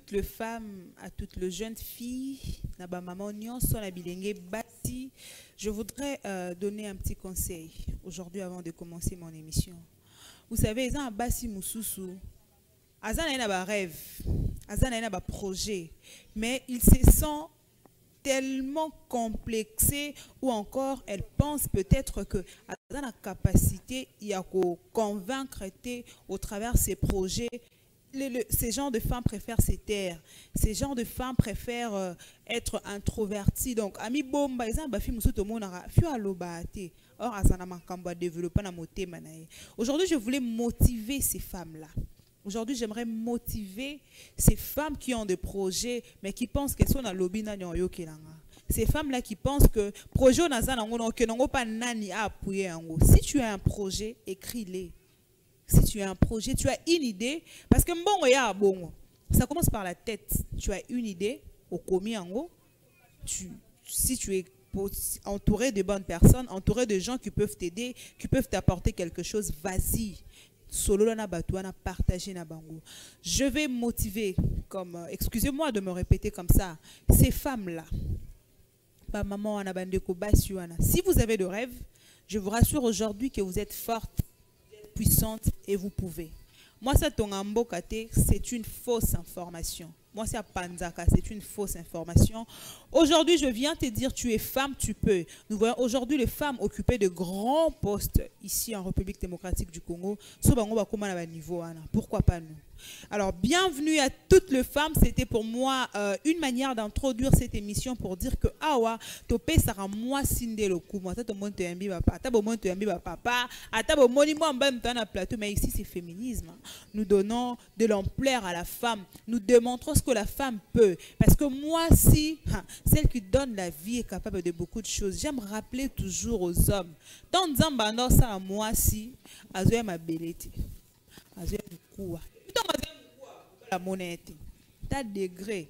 toutes les femmes, à toutes les jeunes filles, je voudrais donner un petit conseil aujourd'hui avant de commencer mon émission. Vous savez, ils ont un bassi moussousou, ils ont un rêve, ils ont un projet, mais ils se sentent tellement complexés ou encore elles pensent peut-être que dans la capacité il y a qu'à convaincre au travers de ces projets. Ces genres de femmes préfèrent se taire. Ces genres de femmes préfèrent être introverties. Donc, ami bomba, aujourd'hui, je voulais motiver ces femmes-là. Aujourd'hui, j'aimerais motiver ces femmes qui ont des projets, mais qui pensent qu'elles sont dans le lobby. Ces femmes-là qui pensent que projet pas nani à appuyer. Si tu as un projet, écris-les. Si tu as un projet, tu as une idée, parce que bon, ça commence par la tête. Tu as une idée, au commis en haut, si tu es entouré de bonnes personnes, entouré de gens qui peuvent t'aider, qui peuvent t'apporter quelque chose, vas-y. Solo na batouana partager na bango. Je vais motiver, comme, excusez-moi de me répéter comme ça, ces femmes-là. Si vous avez de rêves, je vous rassure aujourd'hui que vous êtes fortes, puissante et vous pouvez. Moi, ça Tongambo Kate, c'est une fausse information. Moi, c'est à Panzaka, c'est une fausse information. Aujourd'hui, je viens te dire, tu es femme, tu peux. Nous voyons aujourd'hui les femmes occuper de grands postes ici en République démocratique du Congo. Pourquoi pas nous? Alors, bienvenue à toutes les femmes. C'était pour moi une manière d'introduire cette émission pour dire que awa topé sera moi sindé le coup. Moi, tout le monde te ambi papa, tout le monde te ambi papa, tout le monde moi même dans plateau. Mais ici, c'est féminisme. Nous donnons de l'ampleur à la femme. Nous démontrons ce que la femme peut. Parce que moi, si celle qui donne la vie est capable de beaucoup de choses. J'aime rappeler toujours aux hommes. Dans Nzambano, ça à moi si, azoya ma belleté, azoya mukua. La monnaie, t'as degré.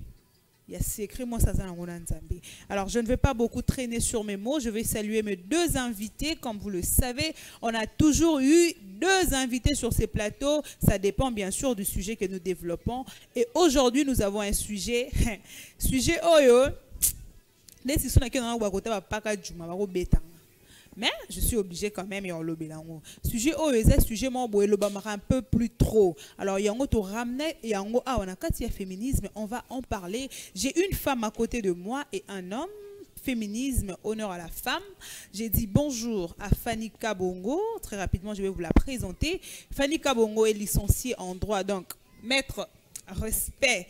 Il y a secret, moi ça alors je ne vais pas beaucoup traîner sur mes mots. Je vais saluer mes deux invités. Comme vous le savez, on a toujours eu deux invités sur ces plateaux. Ça dépend bien sûr du sujet que nous développons. Et aujourd'hui, nous avons un sujet. Sujet oyo. Mais je suis obligé quand même de le sujet sujet un peu plus trop. Alors, il y a un ramener et on a féminisme, on va en parler. J'ai une femme à côté de moi et un homme. Féminisme, honneur à la femme. J'ai dit bonjour à Fanny Kabongo. Très rapidement, je vais vous la présenter. Fanny Kabongo est licenciée en droit, donc maître respect.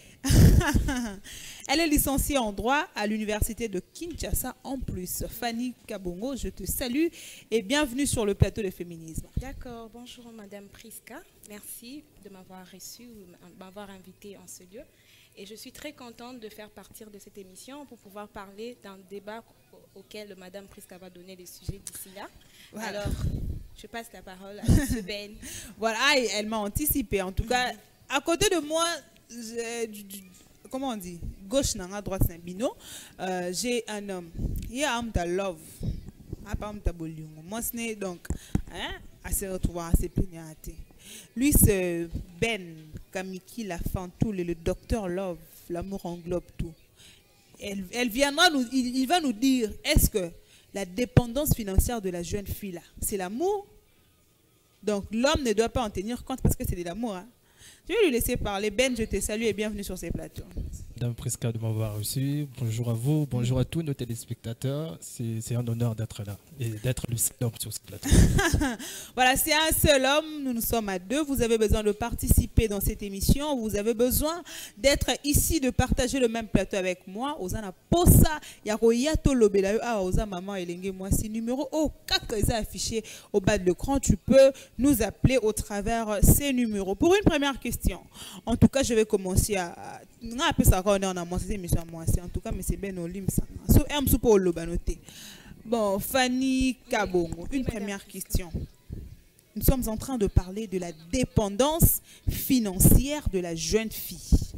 Elle est licenciée en droit à l'université de Kinshasa en plus. Fanny Kabongo, je te salue et bienvenue sur le plateau de féminisme. D'accord, bonjour Madame Priska. Merci de m'avoir reçue, m'avoir invitée en ce lieu. Et je suis très contente de faire partie de cette émission pour pouvoir parler d'un débat auquel Madame Priska va donner les sujets d'ici là. Voilà. Alors, je passe la parole à M. Ben. Voilà, elle m'a anticipé. En tout cas, à côté de moi, comment on dit, gauche n'a droite c'est un bino. J'ai un homme. Il y a un homme love. Moi ce n'est donc à se retrouver à se plaigner. Lui c'est Ben Kamiki la Fantoul et le docteur Love. L'amour englobe tout. Elle viendra nous, il va nous dire, est-ce que la dépendance financière de la jeune fille là, c'est l'amour? Donc l'homme ne doit pas en tenir compte parce que c'est de l'amour. Hein? Je vais lui laisser parler. Ben, je te salue et bienvenue sur ces plateaux. Madame Priska de m'avoir reçu. Bonjour à vous, bonjour à tous nos téléspectateurs. C'est un honneur d'être là et d'être le seul homme sur ce plateau. Voilà, c'est un seul homme, nous sommes à deux. Vous avez besoin de participer dans cette émission. Vous avez besoin d'être ici, de partager le même plateau avec moi. Osana Posa, Yaroyato Lobelayo, Osa Maman Elenge, moi, c'est numéro affiché au bas de l'écran. Tu peux nous appeler au travers ces numéros. Pour une première question, en tout cas, je vais commencer à. En tout cas, mais c'est Ben Olim. Bon, Fanny Kabongo, une première question. Nous sommes en train de parler de la dépendance financière de la jeune fille.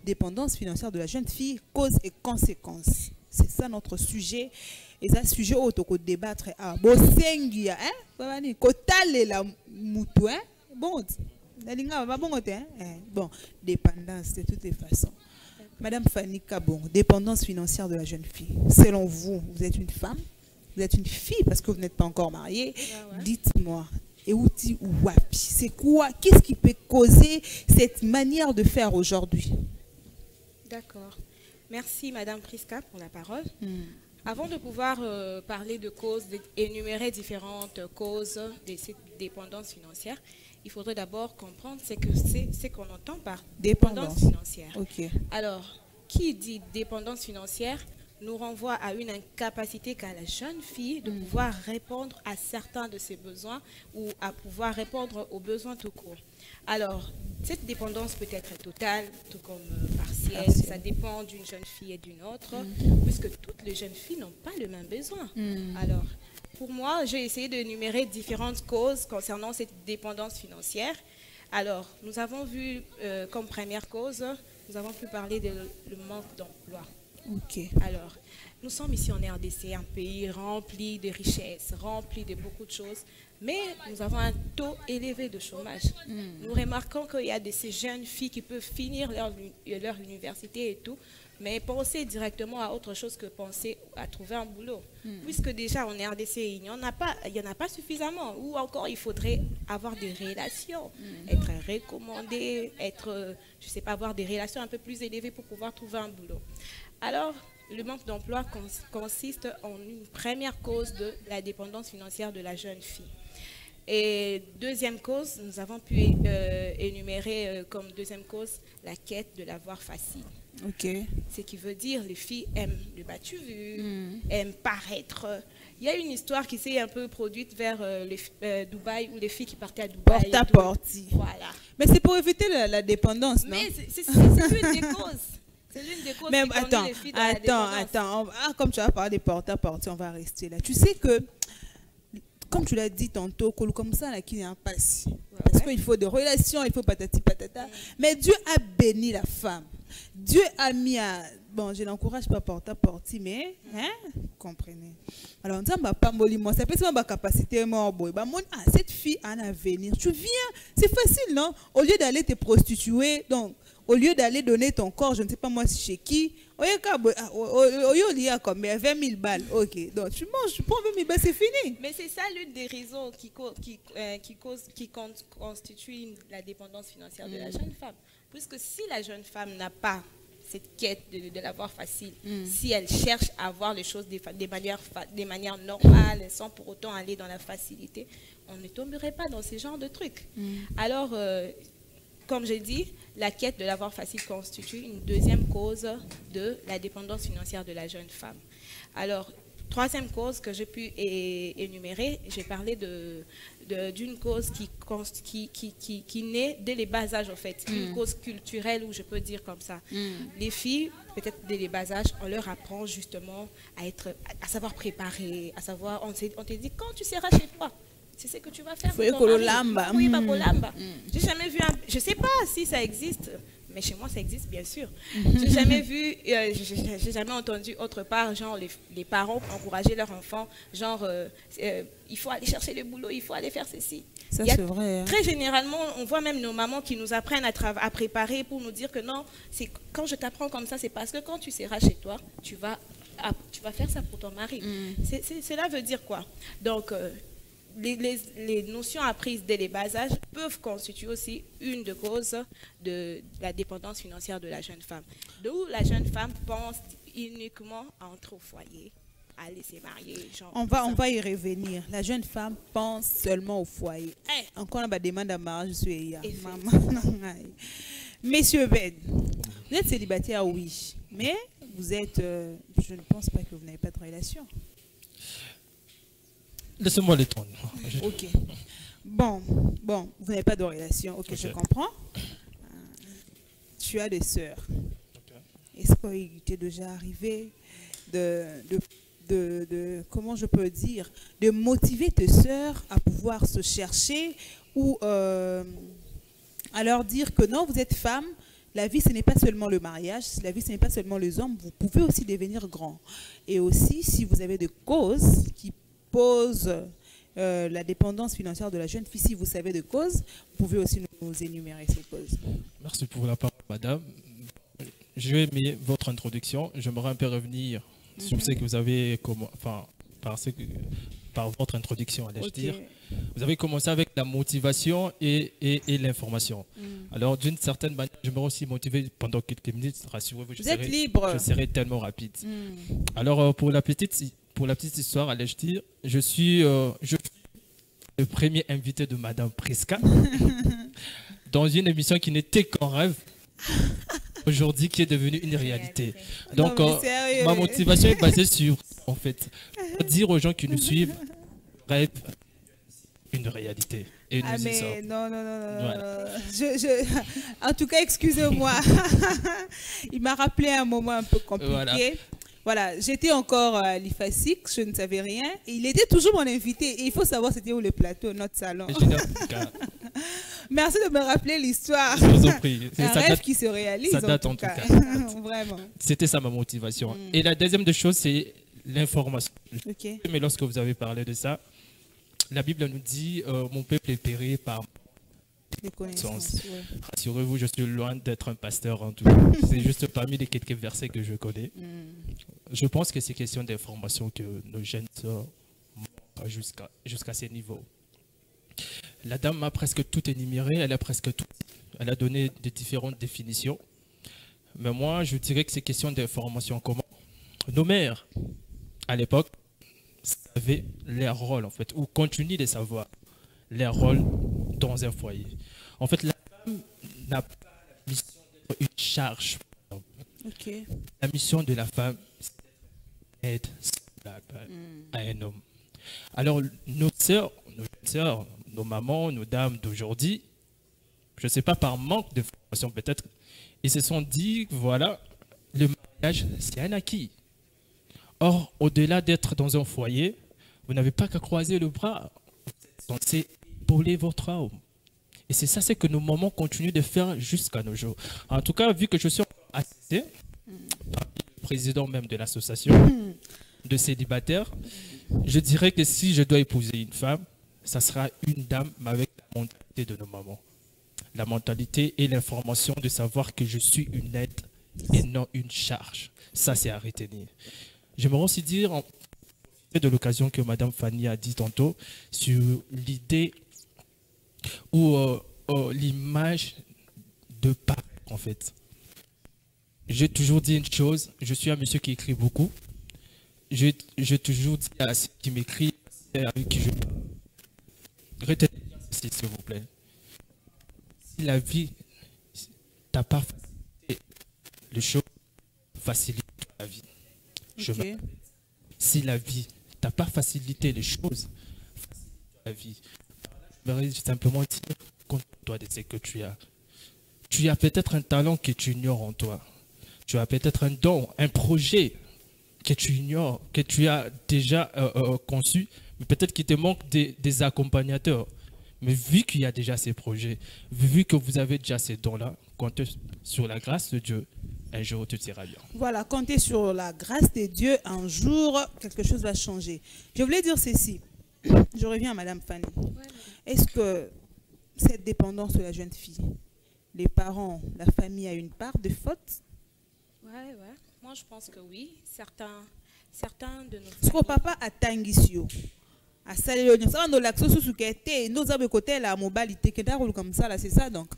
Dépendance financière de la jeune fille, causes et conséquences. C'est ça notre sujet. Et ça, sujet où on débattre. Ah, bon, sengia, hein? Kotale la moutou, hein? Bon, bon, dépendance de toutes les façons. Madame Fanny Kabong, dépendance financière de la jeune fille. Selon vous, vous êtes une femme, vous êtes une fille parce que vous n'êtes pas encore mariée. Ouais. Dites-moi, et où dit wapi? C'est quoi? Qu'est-ce qui peut causer cette manière de faire aujourd'hui? D'accord. Merci Madame Priska pour la parole. Avant de pouvoir parler de causes, d'énumérer différentes causes de cette dépendance financière, il faudrait d'abord comprendre ce qu'on entend par dépendance financière. Okay. Alors, qui dit dépendance financière nous renvoie à une incapacité qu'a la jeune fille de pouvoir répondre à certains de ses besoins ou à pouvoir répondre aux besoins tout court. Alors, cette dépendance peut être totale, tout comme partielle. Ça dépend d'une jeune fille et d'une autre, puisque toutes les jeunes filles n'ont pas le même besoin. Alors, pour moi, j'ai essayé d'énumérer différentes causes concernant cette dépendance financière. Alors, nous avons vu comme première cause, nous avons pu parler de le manque d'emploi. Ok. Alors, nous sommes ici en RDC, un pays rempli de richesses, rempli de beaucoup de choses, mais nous avons un taux élevé de chômage. Nous remarquons qu'il y a de ces jeunes filles qui peuvent finir leur université et tout, mais penser directement à autre chose que penser à trouver un boulot. Puisque déjà en RDC, il n'y en a pas suffisamment, ou encore il faudrait avoir des relations, être recommandé, je sais pas, avoir des relations un peu plus élevées pour pouvoir trouver un boulot. Alors, le manque d'emploi consiste en une première cause de la dépendance financière de la jeune fille. Et deuxième cause, nous avons pu énumérer comme deuxième cause la quête de l'avoir facile. Okay. Ce qui veut dire les filles aiment le battu-vu, aiment paraître. Il y a une histoire qui s'est un peu produite vers Dubaï, où les filles qui partaient à Dubaï. Porte à porte. Voilà. Mais c'est pour éviter la dépendance, non? Mais c'est l'une des causes. C'est l'une des causes. Mais qui conduit les filles dans la dépendance. Comme tu vas parler de porte à porte, on va rester là. Tu sais que, comme tu l'as dit tantôt, comme ça, là, qui n'est pas si. Parce qu'il faut des relations, il faut patati patata. Mais Dieu a béni la femme. Dieu a mis à... Bon, je n'encourage pas porte à porte, mais... Hein? Comprenez. Alors, on ne pas moliment. Ça peut être ma capacité. Cette fille a un avenir. Tu viens. C'est facile, non? Au lieu d'aller te prostituer, donc... Au lieu d'aller donner ton corps, je ne sais pas moi chez qui, au lieu de comme 20 000 balles, ok, donc tu manges, tu prends 20 000 balles, c'est fini. Mais c'est ça l'une des raisons qui constitue la dépendance financière de la jeune femme. Puisque si la jeune femme n'a pas cette quête de l'avoir facile, si elle cherche à avoir les choses de manière normale, sans pour autant aller dans la facilité, on ne tomberait pas dans ce genre de trucs. Alors, comme j'ai dit, la quête de l'avoir facile constitue une deuxième cause de la dépendance financière de la jeune femme. Alors, troisième cause que j'ai pu énumérer, j'ai parlé d'une cause qui naît dès les bas âges, en fait. Une cause culturelle, ou je peux dire comme ça. Les filles, peut-être dès les bas âges, on leur apprend justement à savoir préparer, à savoir, on te dit, quand tu seras chez toi, c'est ce que tu vas faire. J'ai jamais vu je sais pas si ça existe, mais chez moi ça existe bien sûr. J'ai jamais vu, j'ai jamais entendu autre part, genre les parents encourager leurs enfants, genre il faut aller chercher le boulot, il faut aller faire ceci. Ça c'est vrai. Hein. Très généralement, on voit même nos mamans qui nous apprennent à préparer pour nous dire que non, c'est quand je t'apprends comme ça, c'est parce que quand tu seras chez toi, tu vas faire ça pour ton mari. Cela veut dire quoi? Donc les notions apprises dès les bas âges peuvent constituer aussi une des causes de la dépendance financière de la jeune femme. D'où la jeune femme pense uniquement à entrer au foyer, à aller se marier. Genre on va y revenir. La jeune femme pense seulement au foyer. Encore on demande à mariage, je suis Monsieur Ben, vous êtes célibataire, oui, mais vous êtes, je ne pense pas que vous n'avez pas de relation. Laissez-moi les tourner. Ok. Bon, vous n'avez pas de relation. Ok, je comprends. Tu as des sœurs. Est-ce qu'il t'est déjà arrivé comment je peux dire, de motiver tes sœurs à pouvoir se chercher ou à leur dire que non, vous êtes femme, la vie ce n'est pas seulement le mariage, la vie ce n'est pas seulement les hommes, vous pouvez aussi devenir grand. Et aussi, si vous avez des causes qui pose la dépendance financière de la jeune fille, si vous savez de cause, vous pouvez aussi nous énumérer ces causes. Merci pour la parole, madame. je vais aimer votre introduction. J'aimerais un peu revenir sur ce que vous avez, par votre introduction, allais-je dire. Vous avez commencé avec la motivation et l'information. Alors, d'une certaine manière, je me aussi motivé pendant quelques minutes. Rassurez-vous, Vous êtes libre. Je serai tellement rapide. Alors, pour la petite histoire, allais-je dire, je suis le premier invité de Madame Prisca dans une émission qui n'était qu'un rêve, aujourd'hui qui est devenue une réalité. Donc, ma motivation est basée sur, en fait, dire aux gens qui nous suivent, rêve, une réalité. Et nous y sommes. Non. Voilà. En tout cas, excusez-moi. Il m'a rappelé un moment un peu compliqué. Voilà, j'étais encore à l'IFASIC, je ne savais rien. Et il était toujours mon invité. Et il faut savoir c'était où le plateau, notre salon. Merci de me rappeler l'histoire. Je vous en prie. Un rêve qui se réalise. Ça date en tout cas. Vraiment. C'était ça ma motivation. Et la deuxième des choses, c'est l'information. Mais lorsque vous avez parlé de ça, la Bible nous dit mon peuple est péri par les connaissances. Rassurez-vous, je suis loin d'être un pasteur en tout cas. C'est juste parmi les quelques versets que je connais. Je pense que c'est question d'information que nos jeunes sœurs manquent jusqu'à ces niveaux. La dame a presque tout énuméré, elle a presque tout. Elle a donné des différentes définitions. Mais moi, je dirais que c'est question d'information. Comment nos mères, à l'époque, savaient leur rôle, en fait, ou continuent de savoir leur rôle dans un foyer. En fait, la femme n'a pas la mission d'être une charge. La mission de la femme, c'est d'être à un homme. Alors, nos sœurs, nos mamans, nos dames d'aujourd'hui, je ne sais pas, par manque de formation peut-être, ils se sont dit, voilà, le mariage, c'est un acquis. Or, au-delà d'être dans un foyer, vous n'avez pas qu'à croiser le bras. Vous êtes censé épauler votre homme. Et c'est ça, c'est que nos mamans continuent de faire jusqu'à nos jours. En tout cas, vu que je suis assisté par le président même de l'association de célibataires, je dirais que si je dois épouser une femme, ça sera une dame, mais avec la mentalité de nos mamans. La mentalité et l'information de savoir que je suis une aide et non une charge. Ça, c'est à retenir. J'aimerais aussi dire, de l'occasion que Madame Fanny a dit tantôt, sur l'idée ou l'image de papa, en fait. J'ai toujours dit une chose, je suis un monsieur qui écrit beaucoup. J'ai toujours dit à ceux qui m'écrivent, avec qui je... Retenez bien ceci, s'il vous plaît. Si la vie t'a pas facilité les choses, facilite la vie. Si la vie t'a pas facilité les choses, facilite la vie. Je voudrais simplement dire, compte-toi de ce que tu as. Tu as peut-être un talent que tu ignores en toi. Tu as peut-être un don, un projet que tu ignores, que tu as déjà conçu, mais peut-être qu'il te manque des accompagnateurs. Mais vu qu'il y a déjà ces projets, vu que vous avez déjà ces dons-là, comptez sur la grâce de Dieu, un jour tout ira bien. Voilà, comptez sur la grâce de Dieu, un jour quelque chose va changer. Je voulais dire ceci, je reviens à Madame Fanny. Est-ce que cette dépendance de la jeune fille, les parents, la famille a une part de faute? Ouais. Moi, je pense que oui. Certains de nos ce que papa a tangisio. À saluer, ça on l'accès sous ce qui était, nous avons côté la mobilité qui est comme ça là, c'est ça donc.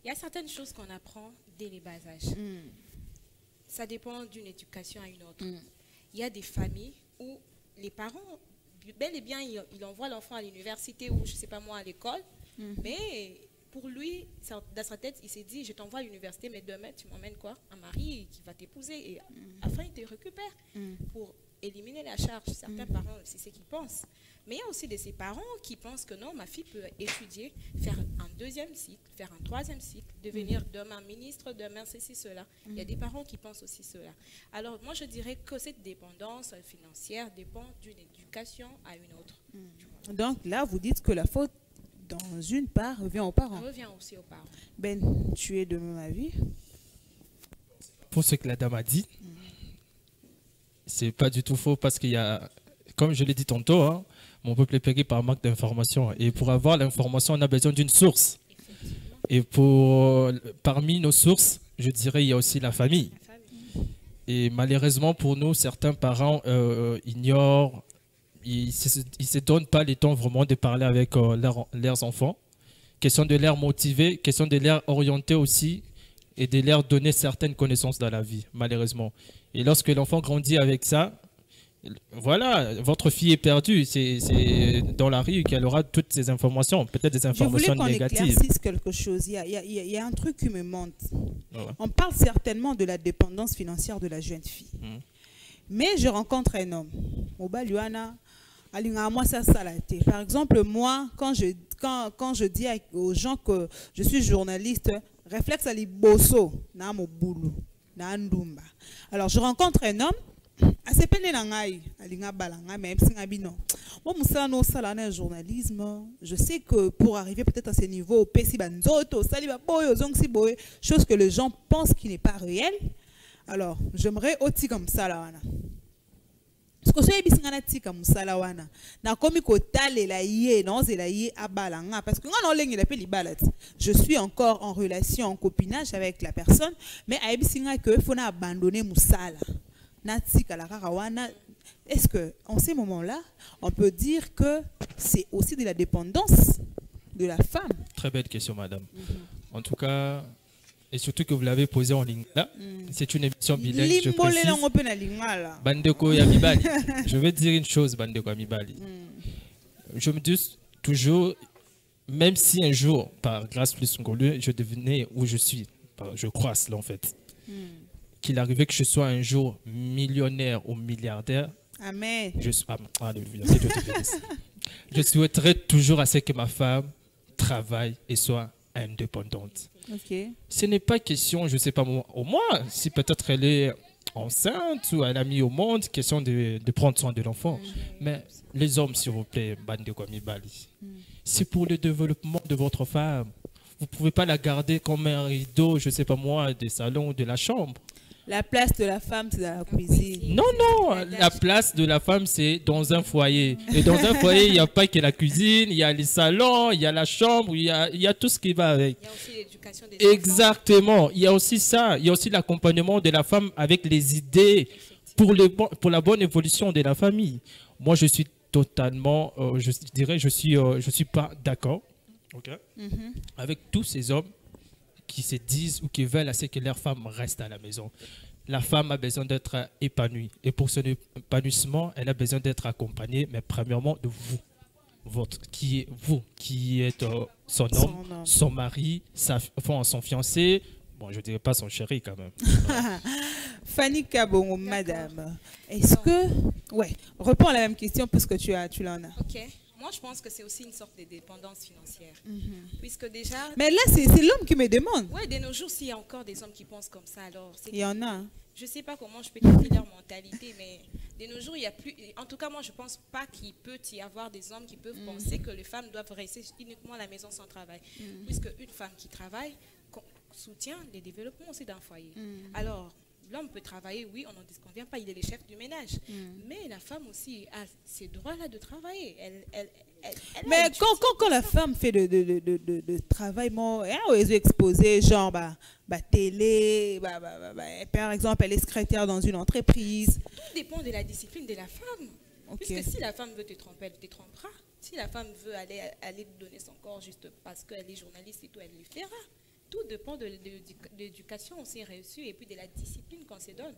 Il y a certaines choses qu'on apprend dès les bas âges. Ça dépend d'une éducation à une autre. Il y a des familles où les parents, bel et bien, ils envoient l'enfant à l'université ou je sais pas moi à l'école, mais pour lui, dans sa tête, il s'est dit, je t'envoie à l'université, mais demain, tu m'emmènes quoi? Un mari qui va t'épouser et afin il te récupère pour éliminer la charge. Certains parents, c'est ce qu'ils pensent. Mais il y a aussi de ces parents qui pensent que non, ma fille peut étudier, faire un deuxième cycle, faire un troisième cycle, devenir demain ministre, demain ceci, cela. Il y a des parents qui pensent aussi cela. Alors moi, je dirais que cette dépendance financière dépend d'une éducation à une autre. Donc là, vous dites que la faute, dans une part, revient aux parents. Revient aussi aux parents. Ben, tu es de même avis? Pour ce que la dame a dit, c'est pas du tout faux parce qu'il y a, comme je l'ai dit tantôt, hein, mon peuple est péri par manque d'information. Et pour avoir l'information, on a besoin d'une source. Et parmi nos sources, je dirais il y a aussi la famille. La famille. Et malheureusement pour nous, certains parents ignorent, ils ne se donnent pas le temps vraiment de parler avec leurs enfants. Question de les motiver, question de les orienter aussi et de leur donner certaines connaissances dans la vie, malheureusement. Et lorsque l'enfant grandit avec ça, voilà, votre fille est perdue. C'est dans la rue qu'elle aura toutes ces informations, peut-être des informations Je voulais qu'on négatives. éclaircisse quelque chose. Il y a un truc qui me monte. Ouais. On parle certainement de la dépendance financière de la jeune fille. Mais je rencontre un homme. Par exemple, moi, quand je dis aux gens que je suis journaliste, réflexe à bosso na mo boulou na ndumba. Alors je rencontre un homme assez peine nangai alinga balanga même singabino. Moi musala no sala na journalisme, je sais que pour arriver peut-être à ce niveau pesi banzoto saliba boyo zongsi boy, chose que les gens pensent qui n'est pas réel. Alors, j'aimerais aussi comme ça là wana. Parce que soyebi singana tika musala wana na komi ko talela ye non zela ye abalanga parce que ngana olengi la pe libalat. Je suis encore en relation en copinage avec la personne mais ayebi singa que faut na abandonner musala. Na tika la kaka wana. Est-ce que en ces moments-là, on peut dire que c'est aussi de la dépendance de la femme? Très belle question, madame. En tout cas, et surtout que vous l'avez posé en ligne là, c'est une émission bilingue, je précise. Bandeko Yamibali. Je vais dire une chose, Bandeko Yamibali. Je me dis toujours, même si un jour, par grâce plus ngolue, je devenais où je suis, je crois cela en fait, qu'il arrivait que je sois un jour millionnaire ou milliardaire. Amen. Je souhaiterais toujours à ce que ma femme travaille et soit indépendante. Okay. Ce n'est pas question, je ne sais pas, au moins, si peut-être elle est enceinte ou elle a mis au monde, question de prendre soin de l'enfant. Mais les hommes, s'il vous plaît, Bandeko Yamibali, c'est pour le développement de votre femme. Vous ne pouvez pas la garder comme un rideau, je ne sais pas moi, des salons ou de la chambre. La place de la femme, c'est dans la cuisine. Non, non, la place de la femme, c'est dans un foyer. Et dans un foyer, il n'y a pas que la cuisine, il y a les salons, il y a la chambre, il y a tout ce qui va avec. Il y a aussi l'éducation des Exactement, il y a aussi ça. Il y a aussi l'accompagnement de la femme avec les idées pour la bonne évolution de la famille. Moi, je suis totalement, je dirais, je suis pas d'accord avec tous ces hommes qui se disent ou qui veulent à ce que leur femme reste à la maison. La femme a besoin d'être épanouie. Et pour son épanouissement, elle a besoin d'être accompagnée, mais premièrement de vous. Qui êtes son homme, son mari, son fiancé. Bon, je ne dirais pas son chéri quand même. Fanny Kabongo, madame. Est-ce que... Ouais, reprends la même question puisque tu l'en as. Ok. Moi, je pense que c'est aussi une sorte de dépendance financière. Puisque déjà... Mais là, c'est l'homme qui me demande. Oui, de nos jours, s'il y a encore des hommes qui pensent comme ça, alors... Il y en a. Hein. Je ne sais pas comment je peux capter leur mentalité, mais de nos jours, il y a plus... En tout cas, moi, je ne pense pas qu'il peut y avoir des hommes qui peuvent penser que les femmes doivent rester uniquement à la maison sans travail. Puisque une femme qui travaille soutient le développement aussi d'un foyer. Alors... L'homme peut travailler, oui, on n'en disconvient pas, il est le chef du ménage. Mais la femme aussi a ces droits-là de travailler. Mais quand la femme fait de travail, elle est exposée, genre, télé, par exemple, elle est secrétaire dans une entreprise. Tout dépend de la discipline de la femme. Okay. Puisque si la femme veut te tromper, elle te trompera. Si la femme veut aller donner son corps juste parce qu'elle est journaliste et tout, elle le fera. Tout dépend de l'éducation aussi reçue et puis de la discipline qu'on se donne.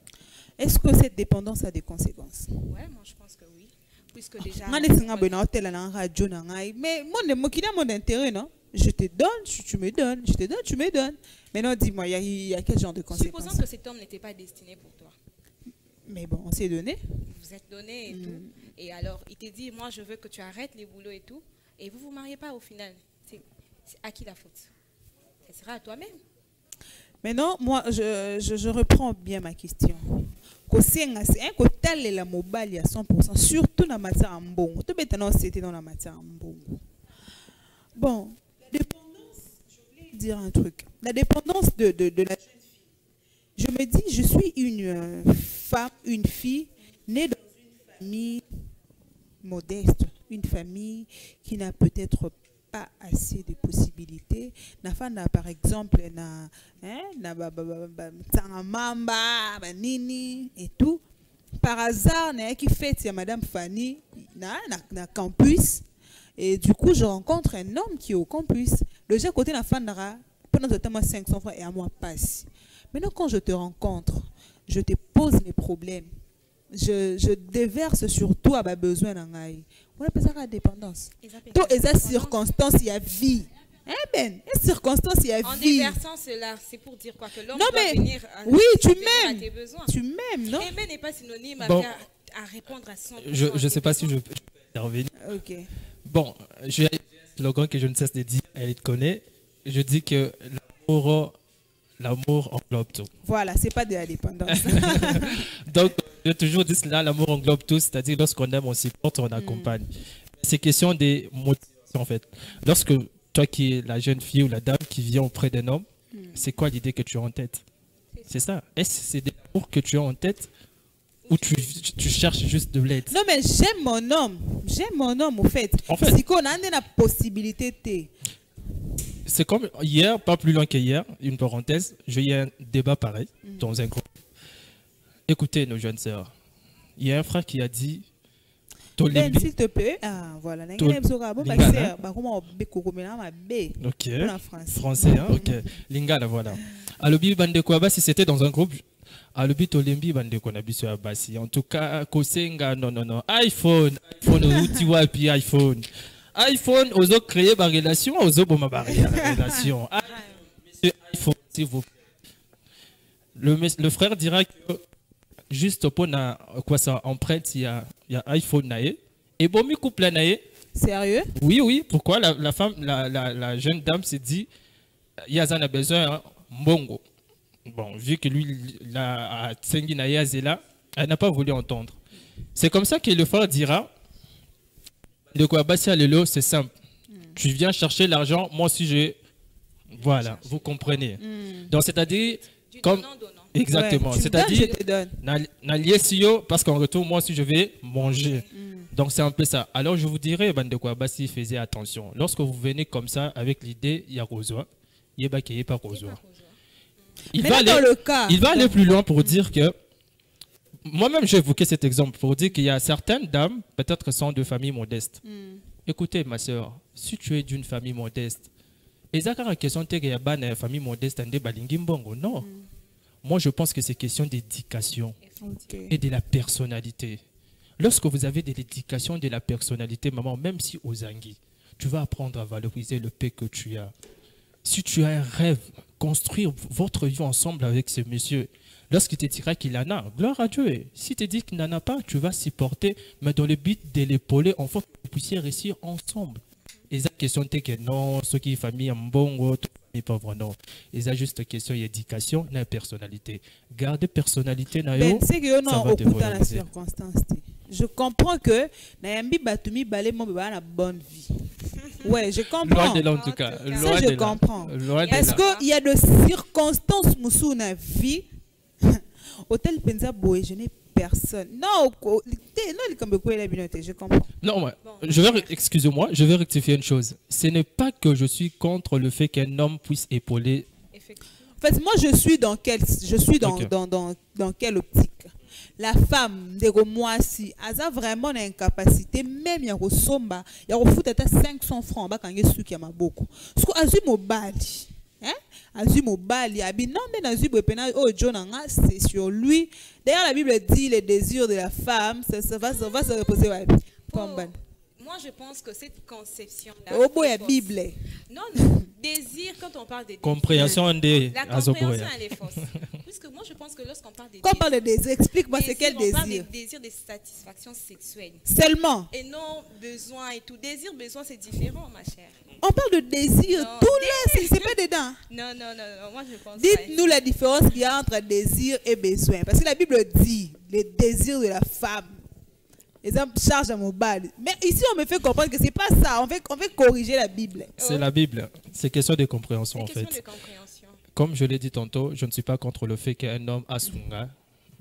Est-ce que cette dépendance a des conséquences? Oui, moi je pense que oui. Puisque déjà... Mais mon intérêt, non? Je te donne, tu me donnes. Je te donne, tu me donnes. Maintenant, dis-moi, il y a quel genre de conséquences? Supposons que cet homme n'était pas destiné pour toi. Mais bon, on s'est donné. Vous êtes donné et tout. Et alors, il te dit, moi je veux que tu arrêtes les boulots et tout. Et vous ne vous mariez pas au final. C'est à qui la faute? Ce sera à toi-même. Maintenant, moi, je reprends bien ma question. C'est la mobile à 100%, surtout dans la matière de mbongo. Tout maintenant, c'était dans la matière de mbongo. Bon, la dépendance, je voulais dire un truc. La dépendance de la jeune fille. Je me dis, je suis une femme, une fille, née dans une famille modeste, une famille qui n'a peut-être pas assez de possibilités. Par exemple, mamba, nini et tout. Par hasard, qui fait Madame Fanny na campus. Et du coup, je rencontre un homme qui est au campus. Le j'ai côté la Fandara, pendant ce temps, 500 francs et à moi passe. Maintenant, quand je te rencontre, je te pose mes problèmes. Je déverse sur toi mes besoins. On appelle ça la dépendance. Toi, et ça circonstance, il y a vie. Ben, circonstance, il y a vie. En déversant cela, c'est pour dire quoi? Que l'homme doit venir à, oui, tu à m'aimes. tes besoins. Tu m'aimes, non? Aimer n'est pas synonyme Bon. à répondre à 100%. Je ne sais pas si je peux intervenir. Ok. Bon, j'ai un slogan que je ne cesse de dire, elle te connaît. Je dis que l'amour englobe tout. Voilà, c'est pas de la dépendance. Donc, je toujours dis cela, l'amour englobe tout, c'est-à-dire lorsqu'on aime, on supporte, on accompagne. C'est question des motivations en fait. Lorsque toi qui es la jeune fille ou la dame qui vient auprès d'un homme, c'est quoi l'idée que tu as en tête? C'est ça. Est-ce que c'est de l'amour que tu as en tête ou tu cherches juste de l'aide? Non, mais j'aime mon homme. J'aime mon homme, au fait. En fait. Si on a la possibilité, C'est comme hier, pas plus loin qu'hier, une parenthèse, j'ai eu un débat pareil dans un groupe. Écoutez, nos jeunes sœurs, il y a un frère qui a dit Ben, s'il te plaît. Ah, voilà. Ok. Français, hein? Ok. Lingala, voilà. Alobi Bandekouaba, si c'était dans un groupe, Alobi Tolembi Bandekouaba, Abassi. En tout cas, Kosenga, non. iPhone, outil wapi, iPhone. iPhone, aux autres créer ma relation, aux autres, ma relation. Monsieur iPhone, s'il vous plaît. Le frère dira que juste pour quoi ça empreinte, il y a iPhone naé. Et bon, mi couple naé. Sérieux? Oui. Pourquoi la femme, la jeune dame s'est dit, il y a besoin mbongo. Bon, vu que lui, la Tsengi naé Zela, elle n'a pas voulu entendre. C'est comme ça que le frère dira, de quoi Bassia Lelo, c'est simple. Tu viens chercher l'argent, moi aussi j'ai. Voilà, vous comprenez. Donc c'est-à-dire comme exactement, ouais, c'est-à-dire donne, parce qu'en retour moi aussi je vais manger. Donc c'est un peu ça. Alors je vous dirais de quoi Bassi faisait attention. Lorsque vous venez comme ça avec l'idée il y a Rosoa, il y a pas Rosoa. Il va aller plus loin pour dire que moi-même, j'ai évoqué cet exemple pour dire qu'il y a certaines dames, peut-être sont de familles modestes. Écoutez, ma soeur, si tu es d'une famille modeste, et ça, la question est qu'il y a une famille modeste, non. Moi, je pense que c'est question d'éducation et de la personnalité. Lorsque vous avez de l'éducation et de la personnalité, maman, même si aux Anguilles, tu vas apprendre à valoriser le paix que tu as. Si tu as un rêve, construire votre vie ensemble avec ce monsieur. Lorsqu'il te dira qu'il en a, gloire à Dieu. Si tu dis qu'il n'en a pas, tu vas supporter, mais dans le but de l'épauler, enfin, que vous puissiez réussir ensemble. Et la question est que non, ceux qui sont famille en bon, famille pauvre, non. Et ça juste question d'éducation, la personnalité. Garder personnalité, c'est que non, au coup de la circonstance. Je comprends que Nayambi Batumi Balé mon bébé a une bonne vie. Ouais, je comprends. Loin de là en tout cas. Ça, je comprends. Parce qu'il y a des circonstances dans la vie. Hôtel Penza Boé, je n'ai personne. Non, je comprends. Non, excusez-moi, je vais rectifier une chose. Ce n'est pas que je suis contre le fait qu'un homme puisse épauler. En fait, moi, je suis dans quelle optique? La femme, moi, si elle a vraiment une incapacité, même il y a au somba, il y a au foot à 500 francs, bah quand il y a ceux qui a beaucoup. Parce que Azu Mobali, Azu Mobali, non mais Azu Bepena, oh John, c'est sur lui. D'ailleurs, la Bible dit les désirs de la femme, ça va se reposer. Moi, je pense que cette conception-là. Oh boy, la Bible. Non, désir, quand on parle de compréhension des. La compréhension, elle est fausse. Puisque moi, je pense que lorsqu'on parle de désir. Quand on parle de désir, explique-moi c'est quel désir. On parle de désir de satisfaction sexuelle. Seulement. Et non besoin et tout. Désir, besoin, c'est différent, ma chère. On parle de désir. Non, tout là, c'est pas dedans. Non, moi je pense. Dites-nous la différence qu'il y a entre désir et besoin. Parce que la Bible dit les désirs de la femme. Exemple, charge à mon bal. Mais ici, on me fait comprendre que c'est pas ça. On fait corriger la Bible. C'est la Bible. C'est question de compréhension, en fait. De compréhension. Comme je l'ai dit tantôt, je ne suis pas contre le fait qu'un homme a son gars,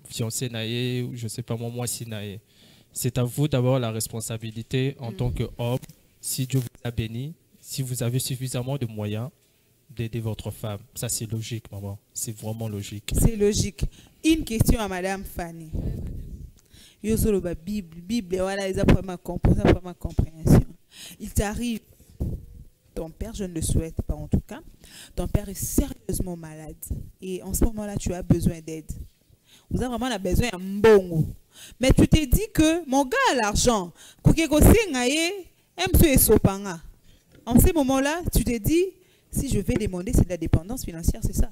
fiancé naïe, ou je ne sais pas moi si naïe. C'est à vous d'avoir la responsabilité en tant qu'homme. Si Dieu vous a béni, si vous avez suffisamment de moyens d'aider votre femme. Ça, c'est logique, maman. C'est vraiment logique. C'est logique. Une question à Madame Fanny. Yo solo ba Bible, voilà, ils apprennent ma compréhension. Il t'arrive, ton père, je ne le souhaite pas en tout cas, ton père est sérieusement malade. Et en ce moment-là, tu as besoin d'aide. Vous avez vraiment besoin d'un bon. Mais tu t'es dit que mon gars a l'argent. En ce moment-là, tu t'es dit, si je vais demander, c'est de la dépendance financière, c'est ça?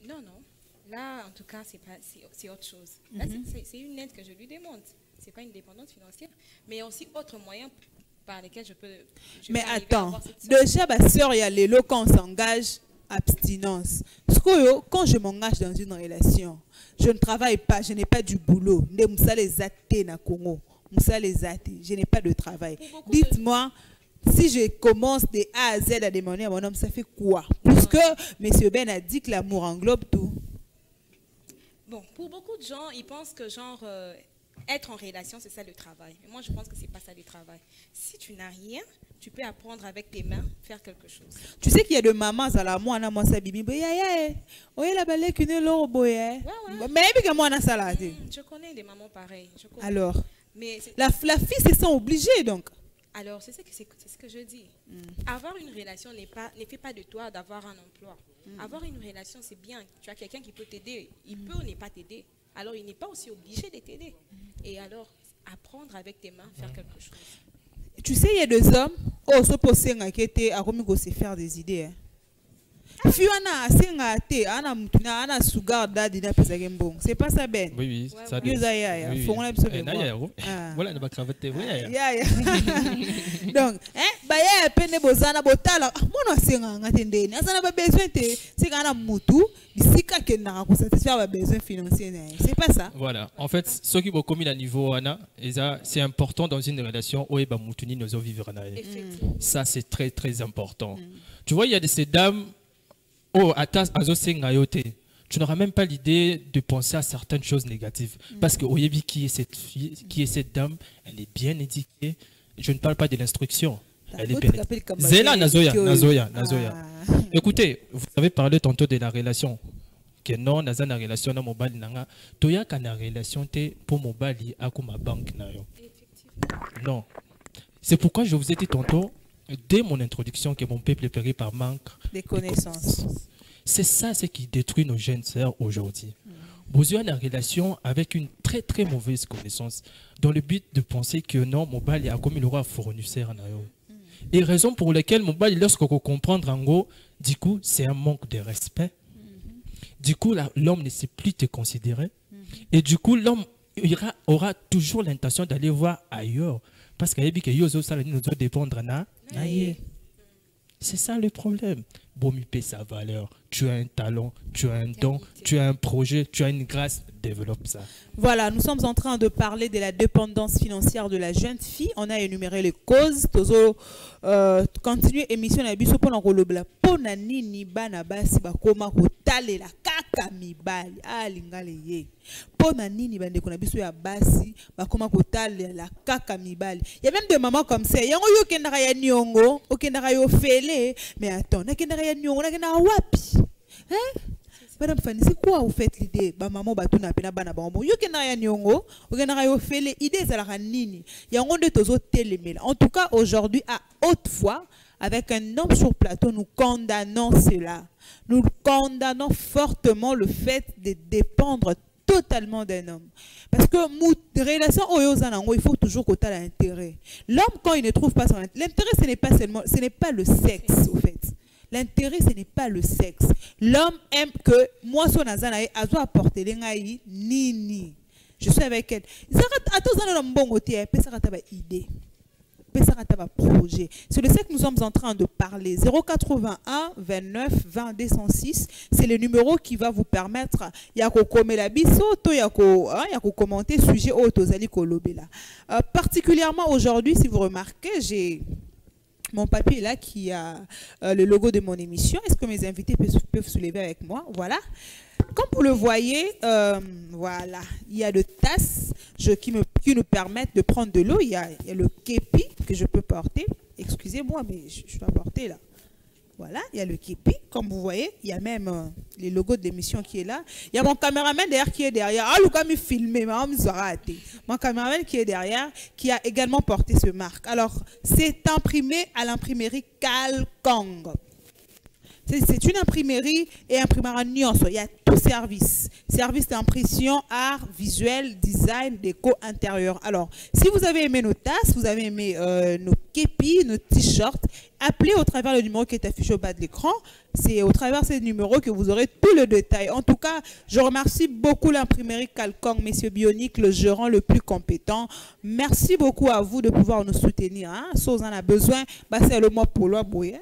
Non, non. Là, en tout cas, c'est autre chose. Là, c'est une aide que je lui demande. Ce n'est pas une dépendance financière, mais il y a aussi autres moyens par lesquels je peux... Mais attends, déjà, ma soeur, il y a les lots quand on s'engage, abstinence. Quand je m'engage dans une relation, je ne travaille pas, je n'ai pas du boulot. Je n'ai pas de travail. Dites-moi, si je commence de A à Z à demander à mon homme, ça fait quoi? Puisque M. Ben a dit que l'amour englobe tout. Bon, pour beaucoup de gens, ils pensent que genre être en relation, c'est ça le travail. Mais moi, je pense que c'est pas ça le travail. Si tu n'as rien, tu peux apprendre avec tes mains, faire quelque chose. Tu sais qu'il y a de mamans à la moi, moi ça bibi, oui la balai qu'une l'eau boye. Mais que moi na salade. Je connais des mamans pareilles. Alors, mais la fille se sent obligée donc. Alors, c'est ce que je dis. Avoir une relation ne fait pas de toi d'avoir un emploi. Avoir une relation, c'est bien. Tu as quelqu'un qui peut t'aider. Il peut ou ne pas t'aider. Alors, il n'est pas aussi obligé de t'aider. Et alors, apprendre avec tes mains, faire quelque chose. Tu sais, il y a des hommes, se poser qui étaient à faire des idées. C'est pas ça, Ben. Oui, ça donc, c'est pas ça. Voilà. En fait, ce qui est commis à niveau c'est important dans une relation où nous vivre. Ça, c'est très, très important. Tu vois, il y a ces dames. Tu n'auras même pas l'idée de penser à certaines choses négatives. Parce que Oyebi, qui est cette fille, qui est cette dame, elle est bien éduquée. Je ne parle pas de l'instruction. Elle est bien éduquée. Zéla Nazoya. Écoutez, vous avez parlé tantôt de la relation. Que non, dans la relation, na mobile nanga, toya kana relation te pour mobile à ma banque na yo. Non. C'est pourquoi je vous ai dit tantôt, dès mon introduction, que mon peuple périt par manque des connaissances. C'est ça ce qui détruit nos jeunes sœurs aujourd'hui. Vous avez une relation avec une très très mauvaise connaissance dans le but de penser que non, mon bal a comme il aura fournisseur. Et raison pour laquelle mon bal, lorsqu'on comprend en gros, du coup, c'est un manque de respect. Du coup, l'homme ne sait plus te considérer. Et du coup, l'homme aura toujours l'intention d'aller voir ailleurs. Parce qu'il y a des choses qui nous dépendre. C'est ça le problème. Bomipé sa valeur. Tu as un talent, tu as un don, tu as un projet, tu as une grâce. Développe ça. Voilà, nous sommes en train de parler de la dépendance financière de la jeune fille. On a énuméré les causes. Tozo continuer émission na biso pona kolobela pona nini bana basi bakoma kotalela kaka mibali alingale ye. Pona nini bande kona biso ya basi bakoma kotalela kaka mibali. Il y a même des mamans comme ça. Yango yo kendaka ya nyongo, okendaka yo fele, mais attends, na kendaka ya nyongo, na kendaka wapi? Hein? Madame Fanny, c'est quoi vous faites l'idée? Ba maman ba tuna pena bana ba mo. Yo kena ya nyongo, o kena yo fele idée za la nini. Yango de tozo telemela. En tout cas, aujourd'hui à haute voix avec un homme sur plateau, nous condamnons cela. Nous condamnons fortement le fait de dépendre totalement d'un homme. Parce que relation il faut toujours qu'on ait l'intérêt. L'homme quand il ne trouve pas son intérêt, l'intérêt ce n'est pas le sexe au fait. L'intérêt, ce n'est pas le sexe. L'homme aime que moi, son azanaï, a doit apporter les nini. Je suis avec elle. Projet. C'est de ça que nous sommes en train de parler. 081 29 20 206, c'est le numéro qui va vous permettre de commenter sujet autozali kolobela. Particulièrement aujourd'hui, si vous remarquez, j'ai mon papier là qui a le logo de mon émission. Est-ce que mes invités peuvent se lever avec moi? Voilà. Comme vous le voyez, voilà, il y a de tasses qui nous permettent de prendre de l'eau. Il y a le képi que je peux porter excusez-moi, mais je dois porter là. Voilà, il y a le képi, comme vous voyez, il y a même les logos de l'émission qui est là. Il y a mon caméraman derrière qui est derrière. Ah, Lucas m'a filmé, mon caméraman qui est derrière, qui a également porté ce marque. Alors, c'est imprimé à l'imprimerie Kalkong. C'est une imprimerie et imprimera nuance. Il y a tout service. Service d'impression, art, visuel, design, déco intérieur. Alors, si vous avez aimé nos tasses, vous avez aimé nos képis, nos t-shirts, appelez au travers le numéro qui est affiché au bas de l'écran. C'est au travers de ce numéro que vous aurez tout le détail. En tout cas, je remercie beaucoup l'imprimerie Kalkong, Monsieur Bionic, le gérant le plus compétent. Merci beaucoup à vous de pouvoir nous soutenir. Hein. Si on en a besoin, bah c'est le mot pour l'oie bouillant.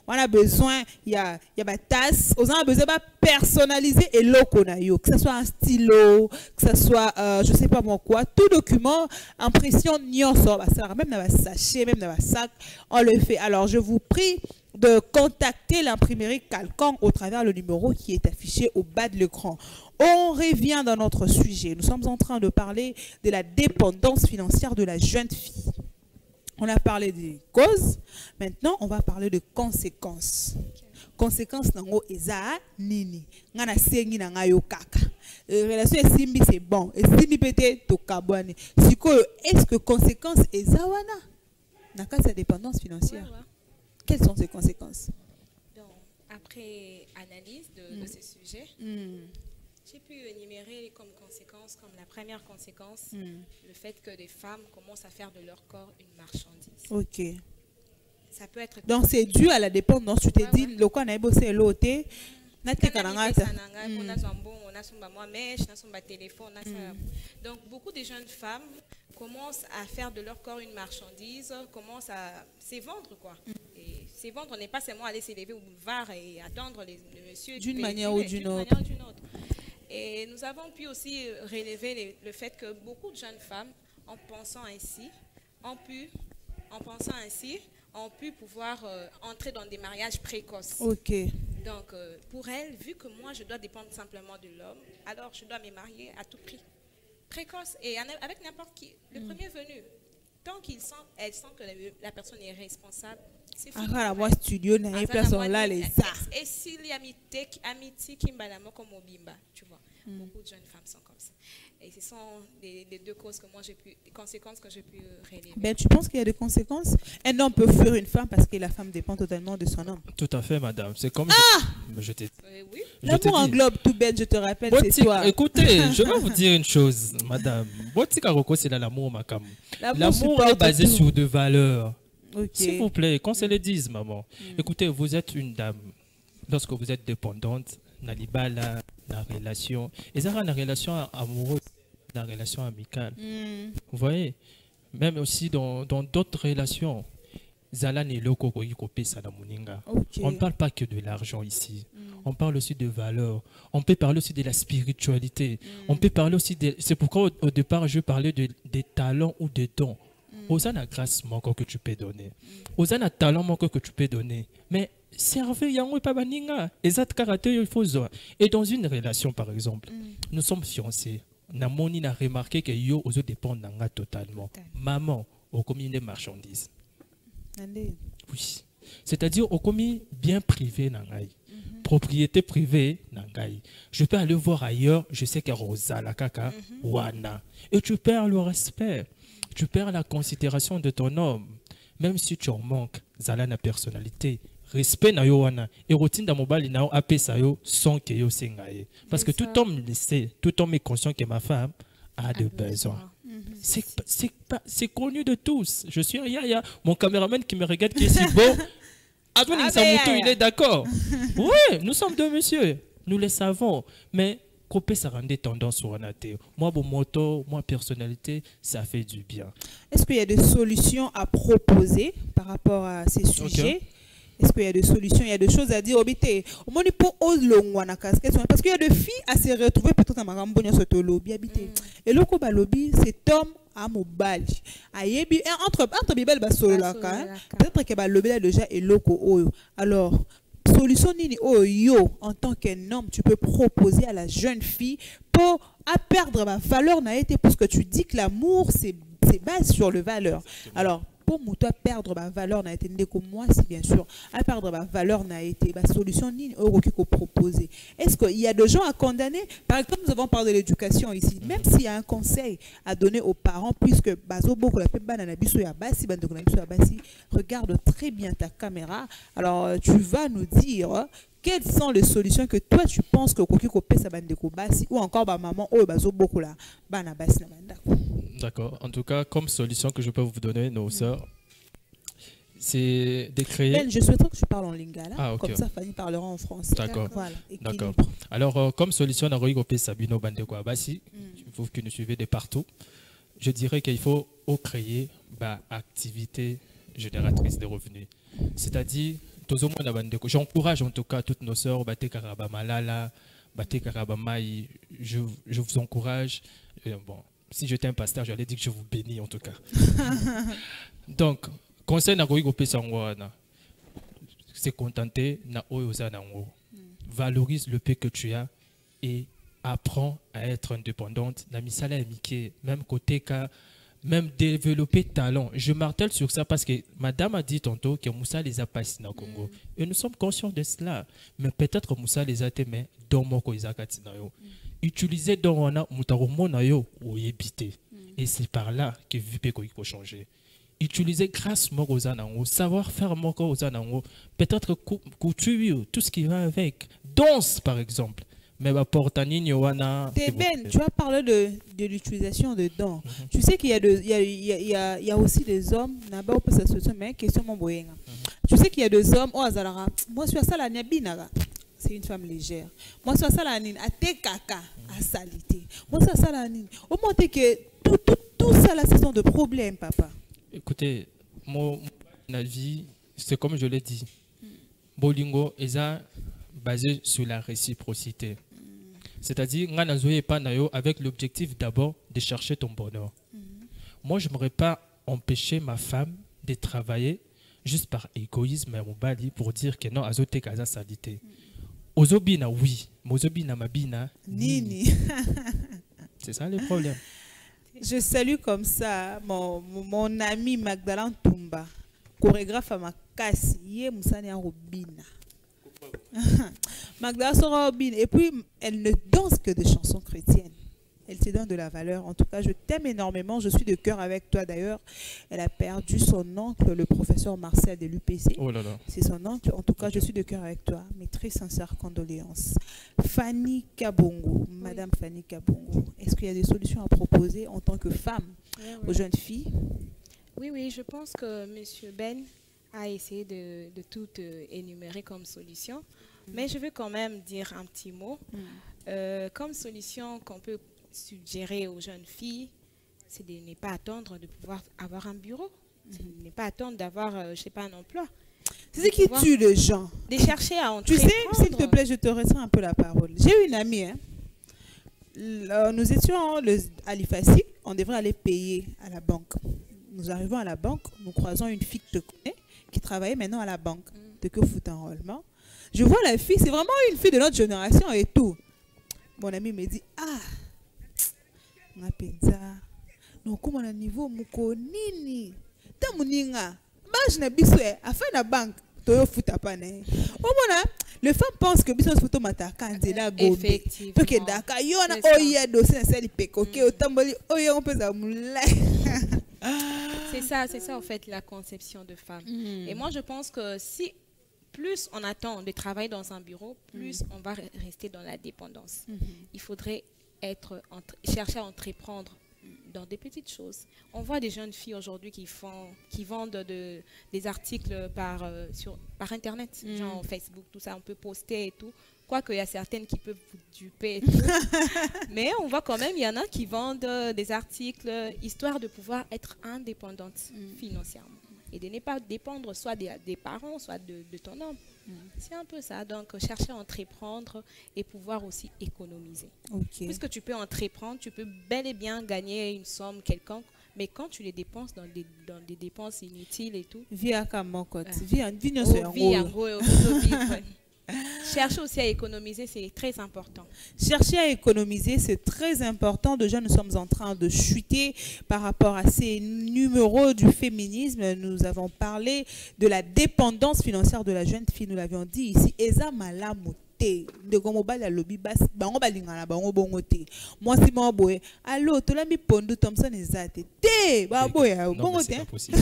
On a besoin, il y a ma tasse. On a besoin de personnaliser et loconayo, que ce soit un stylo, que ce soit, je sais pas moi quoi, tout document, impression nyonso, bah ça même dans un sachet, même dans un sac, on le fait. Alors je vous prie de contacter l'imprimerie Kalkong au travers le numéro qui est affiché au bas de l'écran. On revient dans notre sujet. Nous sommes en train de parler de la dépendance financière de la jeune fille. On a parlé des causes. Maintenant, on va parler de conséquences. Conséquences nango eza nini. Ngana sengi na ngayo kaka. Relation esimbi c'est bon. Esimbi pete to kabwane. Siko est-ce que conséquences eza wana? Naka sa dépendance financière. Ouais, ouais. Quelles sont ces conséquences? Donc, après analyse de ce sujet, j'ai pu énumérer comme conséquence, comme la première conséquence, le fait que des femmes commencent à faire de leur corps une marchandise. Ok. Ça peut être... Donc c'est dû à la dépendance. Tu t'es dit, le quoi n'a pas bossé l'autre. Donc beaucoup de jeunes femmes commencent à faire de leur corps une marchandise, commencent à se vendre quoi. Et se vendre n'est pas seulement aller s'élever au boulevard et attendre le monsieur d'une manière ou d'une autre. Et nous avons pu aussi relever le fait que beaucoup de jeunes femmes, en pensant ainsi, ont pu pouvoir entrer dans des mariages précoces. Ok. Donc, pour elles, vu que moi, je dois dépendre simplement de l'homme, alors je dois me marier à tout prix. Précoce et avec n'importe qui. Le premier venu. Tant elles sentent que la personne est responsable, c'est fini. Ah, moi, studio, n'a place là, les arts. Et s'il y a amitié qui m'a comme au bimba, tu vois. Beaucoup de jeunes femmes sont comme ça. Et ce sont les deux causes que moi j'ai pu, les conséquences que j'ai pu relever. Ben, tu penses qu'il y a des conséquences? Un homme peut fuir une femme parce que la femme dépend totalement de son homme. Tout à fait, madame. C'est comme... Je t'ai dit. Oui. L'amour englobe tout, Ben, je te rappelle, c'est toi. Écoutez, je vais vous dire une chose, madame. C'est l'amour, Makam. L'amour est basé sur des valeurs. Okay. S'il vous plaît, qu'on se le dise, maman. Écoutez, vous êtes une dame. Lorsque vous êtes dépendante, Nalibala, la relation, et ça la relation amoureuse, la relation amicale. Vous voyez, même aussi dans d'autres relations, Zala ne loko koyikope salamuninga. On ne parle pas que de l'argent ici. On parle aussi de valeurs. On peut parler aussi de la spiritualité. On peut parler aussi de... C'est pourquoi au départ, je parlais des talents ou des dons. Osana grâce manque que tu peux donner. Osana talent manque que tu peux donner. Mais servez yango pas baninga. Exact karaté il faut zo. Et dans une relation par exemple, nous sommes fiancés. Namoni n'a remarqué que yo ozo dépend nanga totalement. Maman, au commis des marchandises. Oui. C'est-à-dire au commis bien privé nangai. Propriété privée nangai. Je peux aller voir ailleurs, je sais que Rosa la kaka wana. Et tu perds le respect. Tu perds la considération de ton homme. Même si tu en manques, zala na personnalité. Respect na yo wana. Et routine dans mobile na yo apesa yo sans que yo sengaye. Parce que tout homme le sait, tout homme est conscient que ma femme a de besoins. C'est connu de tous. Je suis un yaya. Mon caméraman qui me regarde qui est si beau. Adonis Samuto, il est d'accord. Oui, nous sommes deux messieurs. Nous le savons. Mais Copé, ça rendait tendance sur un athée. Moi, bon moto, moi, personnalité, ça fait du bien. Est-ce qu'il y a des solutions à proposer par rapport à ces sujets? Est-ce qu'il y a des solutions, il y a des choses à dire? Parce qu'il y a des filles à se retrouver peut-être à Marambonia sur le lobby habité. Et le coup lobby, cet homme à mobile. Entre bibel basola peut-être que le lobby déjà est loco. Alors, solution nini yo en tant qu'un homme tu peux proposer à la jeune fille pour perdre ma valeur n'a été parce que tu dis que l'amour c'est base sur le valeur. Alors pour moi perdre ma valeur n'a été comme moi si bien sûr à perdre ma valeur n'a été ma solution ni qui proposer. Est-ce qu'il y a des gens à condamner? Par exemple, nous avons parlé de l'éducation ici. Même s'il y a un conseil à donner aux parents, puisque regarde très bien ta caméra. Alors tu vas nous dire quelles sont les solutions que toi tu penses que ou encore maman D'accord. En tout cas, comme solution que je peux vous donner, nos sœurs, c'est de créer... Ben, je souhaiterais que tu parles en lingala, ah, okay. Comme ça Fanny parlera en français. D'accord. Voilà, d'accord. Alors, comme solution, Sabino Bandeko Abassi, vous qui nous suivez de partout, je dirais qu'il faut créer une activité génératrice de revenus. C'est-à-dire, j'encourage en tout cas toutes nos sœurs, je vous encourage. Bon, si j'étais un pasteur, j'allais dire que je vous bénis en tout cas. Donc, conseil na koyi kopesa ngwana, c'est contenter na oyoza nango. Valorise le peu que tu as et apprends à être indépendante. Na misala amike, même côté ka, même développer talent. Je martèle sur ça parce que madame a dit tantôt que Moussa les a passés dans le Congo. Et nous sommes conscients de cela. Mais peut-être Moussa les a témé dans mon koizakati na yo. Utiliser dans wana mutaromo na yo ou yébité. Et c'est par là que VP faut changer. Utiliser grâce aux anango, savoir faire aux anango, peut-être couture, tout ce qui va avec. Danse par exemple. Mais tu as parlé de l'utilisation de dents. Tu sais qu'il y a aussi des hommes, tu sais qu'il y a des hommes, moi je suis à ça la c'est une femme légère. Moi je suis à ça la à kaka, à salité. Moi je suis à ça la au moins que tout ça là, ce sont de problèmes, papa. Écoutez, mon avis, c'est comme je l'ai dit. Bolingo est basé sur la réciprocité. C'est-à-dire, avec l'objectif d'abord de chercher ton bonheur. Moi, je n'aimerais pas empêcher ma femme de travailler juste par égoïsme pour dire que non, azote kaza salité. Ozobina, oui. Mozobina, mabina, nini. C'est ça le problème. Je salue comme ça mon ami Magdalene Tumba, chorégraphe à ma casse, yé Moussani Robina. Magda sera Robin et puis elle ne danse que des chansons chrétiennes. Elle te donne de la valeur. En tout cas, je t'aime énormément. Je suis de cœur avec toi d'ailleurs. Elle a perdu son oncle, le professeur Marcel de l'UPC. Oh là là. C'est son oncle. En tout cas, je suis de cœur avec toi. Mes très sincères condoléances. Fanny Kabongo, Madame Fanny Kabongo, est-ce qu'il y a des solutions à proposer en tant que femme aux jeunes filles? Oui, je pense que M. Ben a essayé de tout énumérer comme solution. Mais je veux quand même dire un petit mot. Comme solution qu'on peut suggérer aux jeunes filles, c'est de ne pas attendre de pouvoir avoir un bureau. C'est de ne pas attendre d'avoir, je ne sais pas, un emploi. C'est ce qui tue les gens. De chercher à entreprendre. Tu sais, s'il te plaît, je te retiens un peu la parole. J'ai une amie, nous étions à l'IFACI, on devrait aller payer à la banque. Nous arrivons à la banque, nous croisons une fille que tu connais, qui travaillait maintenant à la banque, de que fout enrôlement. Je vois la fille, c'est vraiment une fille de notre génération et tout. Mon ami me dit, on a pensa. Non, comment on niveau mukonini. Tamuninga. Je n'ai pas à faire la banque. Les femmes pensent que business photo mata candidat go. Effectivement. Donc d'accord, y en a oya dossier na seli pekoke otamboli oya on peut ça moula. C'est ça en fait la conception de femme. Et moi je pense que si plus on attend de travailler dans un bureau, plus on va rester dans la dépendance. Il faudrait chercher à entreprendre dans des petites choses. On voit des jeunes filles aujourd'hui qui vendent des articles par Internet, genre Facebook, tout ça, on peut poster et tout. Quoique il y a certaines qui peuvent vous duper et tout. Mais on voit quand même, il y en a qui vendent des articles histoire de pouvoir être indépendante financièrement. Et de ne pas dépendre soit des parents, soit de ton homme. C'est un peu ça. Donc, chercher à entreprendre et pouvoir aussi économiser. Puisque tu peux entreprendre, tu peux bel et bien gagner une somme quelconque, mais quand tu les dépenses dans des dépenses inutiles et tout... Chercher aussi à économiser, c'est très important. Chercher à économiser, c'est très important. Déjà, nous sommes en train de chuter par rapport à ces numéros du féminisme. Nous avons parlé de la dépendance financière de la jeune fille. Nous l'avions dit ici. Eza malamu. De comme bal à lobby basse bango balingana bango bongo te moi si mo boy allo to la mi pondu Thompson ezate te ba boy bongo te c'est pas possible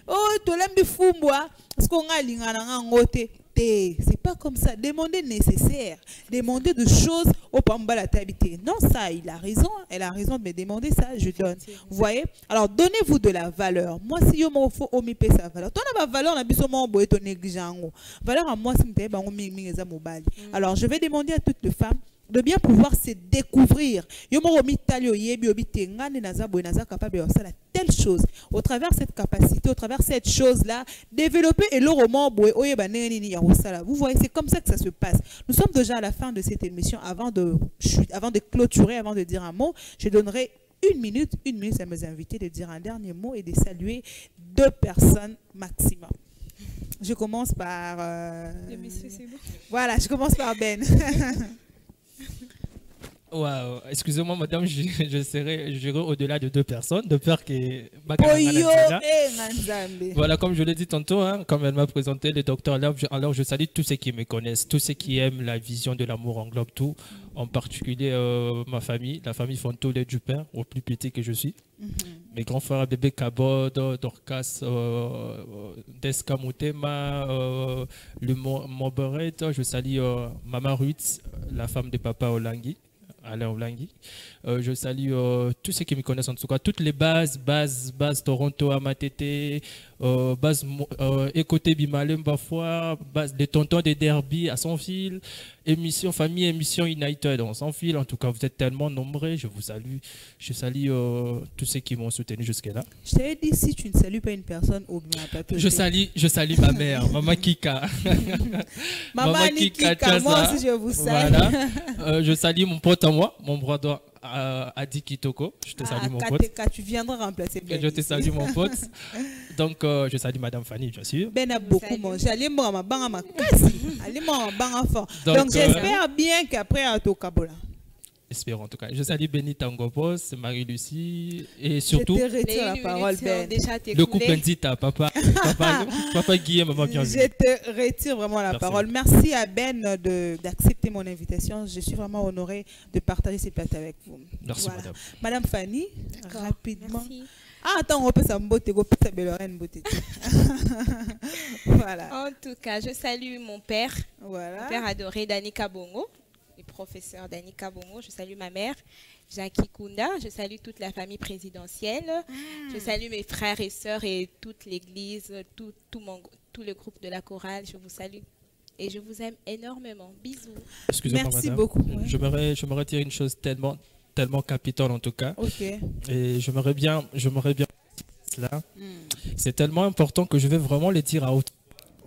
oh to la mi fumbwa parce qu'on a lingana ngote te c'est pas comme ça. Demander nécessaire, demander de choses au pamba la t'habiter. Non, ça il a raison, elle a raison de me demander ça, je donne. Vous voyez? Alors donnez-vous de la valeur. Moi si yo mo faut omi pe sa valeur. Toi na ba valeur na biso mo boy to négligent. Valeur à moi si m'te bango mi eza mobile. Alors je vais demander à toutes les femmes de bien pouvoir se découvrir. Yo mo mi talio yebi obi tengane naza boy naza capable de faire telle chose. Au travers cette capacité, au travers cette chose-là, développer et le roman boy oyeba neni ya osala. Vous voyez, c'est comme ça que ça se passe. Nous sommes déjà à la fin de cette émission. Avant de clôturer, avant de dire un mot, je donnerai une minute à mes invités de dire un dernier mot et de saluer 2 personnes maximum. Je commence par... Le monsieur, c'est bon. Voilà, je commence par Ben. Wow, excusez-moi madame, j'irai au-delà de 2 personnes, de peur que... Voilà, comme je l'ai dit tantôt, hein, comme elle m'a présenté le docteur, alors je salue tous ceux qui me connaissent, tous ceux qui aiment la vision de l'amour englobe tout, en particulier ma famille, la famille Fontole du Père, au plus petit que je suis. Mes grands frères, bébé Kabod, Dorcas, Deska Moutema, le Montberet, je salue Maman Ruth, la femme de Papa Olangui. Alain Olangui. Je salue tous ceux qui me connaissent, en tout cas toutes les bases Toronto, Amatete, base Écoté Bimalem parfois, base des tontons des derby à son fil, émission famille, émission United on sans fil. En tout cas, vous êtes tellement nombreux, je vous salue. Je salue tous ceux qui m'ont soutenu jusque-là. Je t'avais dit, si tu ne salues pas une personne, au bien je salue ma mère, Maman Kika. Maman Kika, moi aussi je vous salue. Voilà. Je salue mon pote à moi, mon bras droit. Adi Kitoko, je te salue mon pote. Tu viendras remplacer Ben. Je te salue mon pote. Donc je salue Madame Fanny, bien sûr. Ben a beaucoup mangé. Allez moi ma banga ma casse. Allez moi ma banga fort. Donc j'espère bien qu'après à Tokabola. Espérons en tout cas. Je salue Benita Ngopos, Marie-Lucie et surtout. Je te retire la parole Ben. Le couple Ndita, papa Guillaume, maman bien. Je te retire vraiment la parole. Merci à Ben d'accepter mon invitation. Je suis vraiment honorée de partager ces plateaux avec vous. Merci voilà. Madame. Madame Fanny, rapidement. Merci. Ah, attends, on peut s'embotter, on peut s'embotter. Voilà. En tout cas, je salue mon père, voilà. Mon père adoré, Dani Kabongo, le professeur Dani Kabongo. Je salue ma mère, Jackie Kunda. Je salue toute la famille présidentielle. Je salue mes frères et sœurs et toute l'église, tout le groupe de la chorale. Je vous salue. Et je vous aime énormément. Bisous. Excusez-moi, merci madame. Beaucoup. Ouais. Je me retire une chose tellement capitale en tout cas. Ok. Et j'aimerais bien cela. C'est tellement important que je vais vraiment le dire à haute.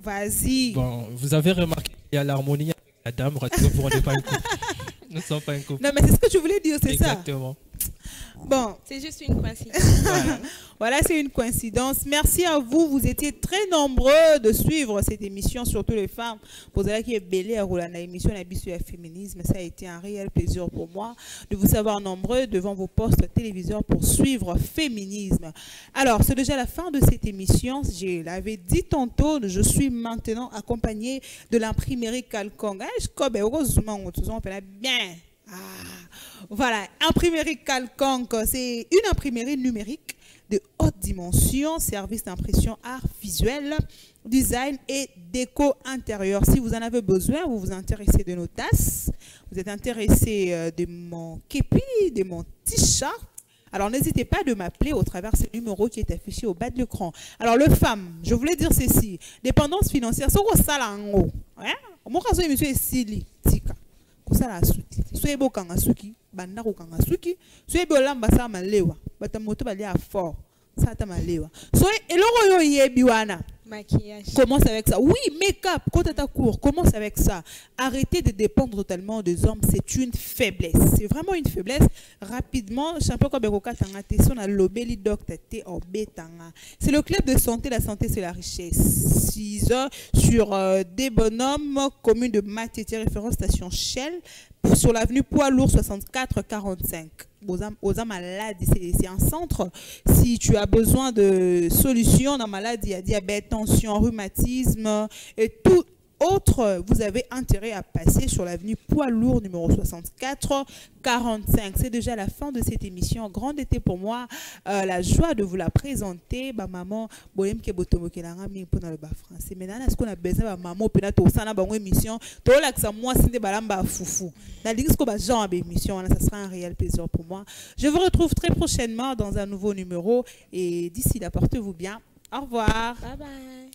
Vas-y. Bon, vous avez remarqué qu'il y a l'harmonie avec la dame. Vous n'êtes pas un couple. Nous ne sommes pas un couple. Non, mais c'est ce que tu voulais dire, c'est ça. Exactement. Bon. C'est juste une coïncidence. Voilà, c'est une coïncidence. Merci à vous. Vous étiez très nombreux de suivre cette émission, surtout les femmes. Vous avez qui est belé à rouler la émission la bisu à féminisme. Ça a été un réel plaisir pour moi de vous savoir nombreux devant vos postes téléviseurs pour suivre féminisme. Alors, c'est déjà la fin de cette émission. Je l'avais dit tantôt, je suis maintenant accompagnée de l'imprimerie Calcong. Bien. Voilà, imprimerie Calcong, c'est une imprimerie numérique de haute dimension, service d'impression art visuel, design et déco intérieur. Si vous en avez besoin, vous vous intéressez de nos tasses, vous êtes intéressé de mon képi, de mon t-shirt, alors n'hésitez pas de m'appeler au travers ce numéro qui est affiché au bas de l'écran. Alors les femmes, je voulais dire ceci, dépendance financière, c'est quoi ça là en haut? Moi quand je suis Sili, Tika. Kusala suki soye bokanga suki banda kokanga suki soye bolamba sa malewa batamoto bali a fort sa ta malewa soye eloko yo yebi wana Maquillage. Commence avec ça. Oui, make-up, quand tu as cours, commence avec ça. Arrêtez de dépendre totalement des hommes, c'est une faiblesse. C'est vraiment une faiblesse. Rapidement, c'est le club de santé, la santé c'est la richesse. 6 heures sur des bonhommes, commune de Matete, référence station Shell, sur l'avenue Poids Lourd 64-45. Aux maladies, c'est un centre. Si tu as besoin de solutions dans maladie, il y a diabète, tension, rhumatisme et tout autre, vous avez intérêt à passer sur l'avenue Poids Lourd numéro 64-45. C'est déjà la fin de cette émission. Grand été pour moi, la joie de vous la présenter. Maman, boyem ke botomo ke langa mi pour le bas français. Maintenant, est-ce qu'on a besoin de maman pour notre sana bango émission? To la que ça moi c'est balamba foufou. La ligue ko ba genre émission, ça sera un réel plaisir pour moi. Je vous retrouve très prochainement dans un nouveau numéro et d'ici là, portez-vous bien. Au revoir. Bye bye.